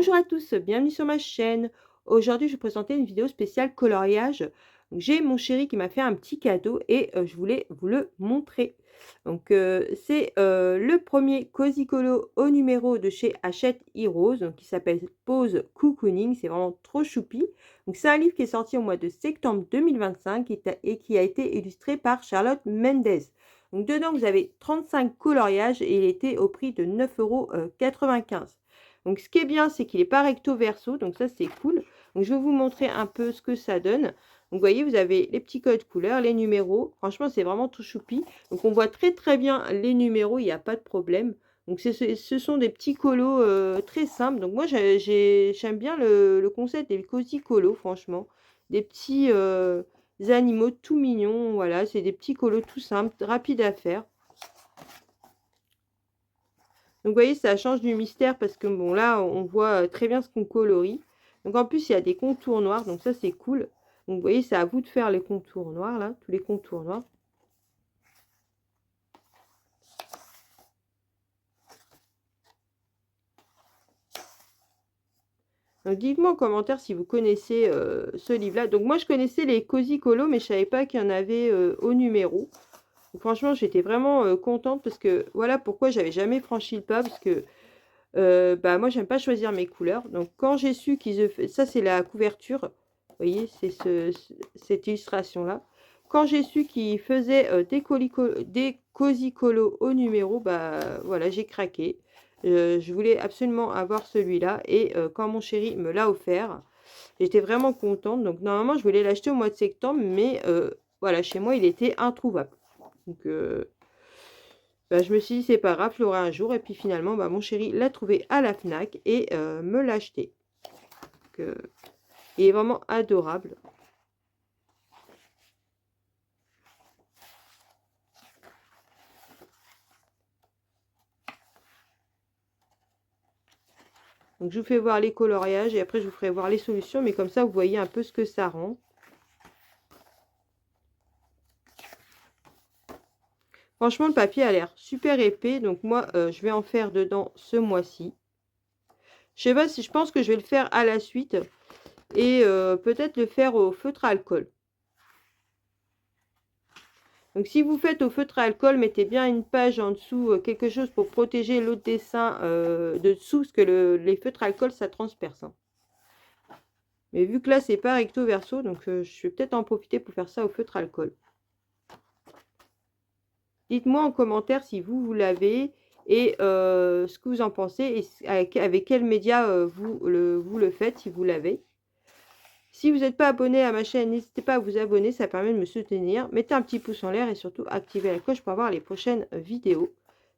Bonjour à tous, bienvenue sur ma chaîne. Aujourd'hui, je vais vous présenter une vidéo spéciale coloriage. Donc, j'ai mon chéri qui m'a fait un petit cadeau et je voulais vous le montrer. Donc, c'est le premier Cozy Colo au numéro de chez Hachette Heroes, donc, qui s'appelle Pose Cocooning. C'est vraiment trop choupi. Donc, c'est un livre qui est sorti au mois de septembre 2025 et qui a été illustré par Charlotte Mendez. Donc, dedans, vous avez 35 coloriages et il était au prix de 9,95 €. Donc ce qui est bien, c'est qu'il est pas recto verso, donc ça c'est cool. Donc je vais vous montrer un peu ce que ça donne. Donc vous voyez, vous avez les petits codes couleurs, les numéros. Franchement, c'est vraiment tout choupi. Donc on voit très bien les numéros, il n'y a pas de problème. Donc ce sont des petits colos très simples. Donc moi j'aime bien le concept des cozy colos, franchement. Des petits animaux tout mignons. Voilà, c'est des petits colos tout simples, rapides à faire. Donc, vous voyez, ça change du mystère parce que, bon, là, on voit très bien ce qu'on colorie. Donc, en plus, il y a des contours noirs. Donc, ça, c'est cool. Donc, vous voyez, c'est à vous de faire les contours noirs, là. Tous les contours noirs. Donc, dites-moi en commentaire si vous connaissez ce livre-là. Donc, moi, je connaissais les Cozy Colo, mais je ne savais pas qu'il y en avait au numéro. Donc, franchement, j'étais vraiment contente parce que, voilà pourquoi j'avais jamais franchi le pas. Parce que bah, moi, j'aime pas choisir mes couleurs. Donc, quand j'ai su qu'ils... Ça, c'est la couverture. Vous voyez, c'est cette illustration-là. Quand j'ai su qu'ils faisaient des Cozy Colo au numéro, bah voilà, j'ai craqué. Je voulais absolument avoir celui-là. Et quand mon chéri me l'a offert, j'étais vraiment contente. Donc, normalement, je voulais l'acheter au mois de septembre. Mais voilà, chez moi, il était introuvable. Donc, bah, je me suis dit, c'est pas grave, je l'aurai un jour. Et puis finalement, bah, mon chéri l'a trouvé à la Fnac et me l'a acheté. Donc, il est vraiment adorable. Donc, je vous fais voir les coloriages et après, je vous ferai voir les solutions. Mais comme ça, vous voyez un peu ce que ça rend. Franchement, le papier a l'air super épais. Donc, moi, je vais en faire dedans ce mois-ci. Je sais pas si je pense que je vais le faire à la suite. Et peut-être le faire au feutre à alcool. Donc, si vous faites au feutre à alcool, mettez bien une page en dessous, quelque chose pour protéger l'autre dessin dessous, parce que les feutres à alcool, ça transperce. Hein. Mais vu que là, c'est pas recto verso, donc je vais peut-être en profiter pour faire ça au feutre à alcool. Dites-moi en commentaire si vous l'avez et ce que vous en pensez et avec quel média vous le faites, si vous l'avez. Si vous n'êtes pas abonné à ma chaîne, n'hésitez pas à vous abonner, ça permet de me soutenir. Mettez un petit pouce en l'air et surtout activez la cloche pour avoir les prochaines vidéos.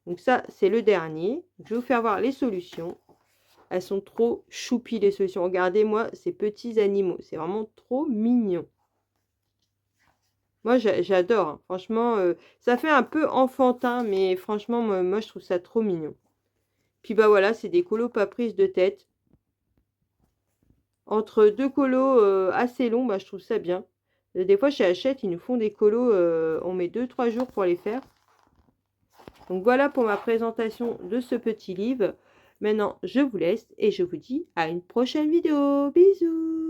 Donc ça, c'est le dernier. Je vais vous faire voir les solutions. Elles sont trop choupies les solutions. Regardez-moi ces petits animaux. C'est vraiment trop mignon. Moi, j'adore. Hein. Franchement, ça fait un peu enfantin, mais franchement, moi, je trouve ça trop mignon. Puis bah voilà, c'est des colos pas prises de tête. Entre deux colos assez longs, bah, je trouve ça bien. Des fois, chez Hachette, ils nous font des colos, on met 2-3 jours pour les faire. Donc voilà pour ma présentation de ce petit livre. Maintenant, je vous laisse et je vous dis à une prochaine vidéo. Bisous!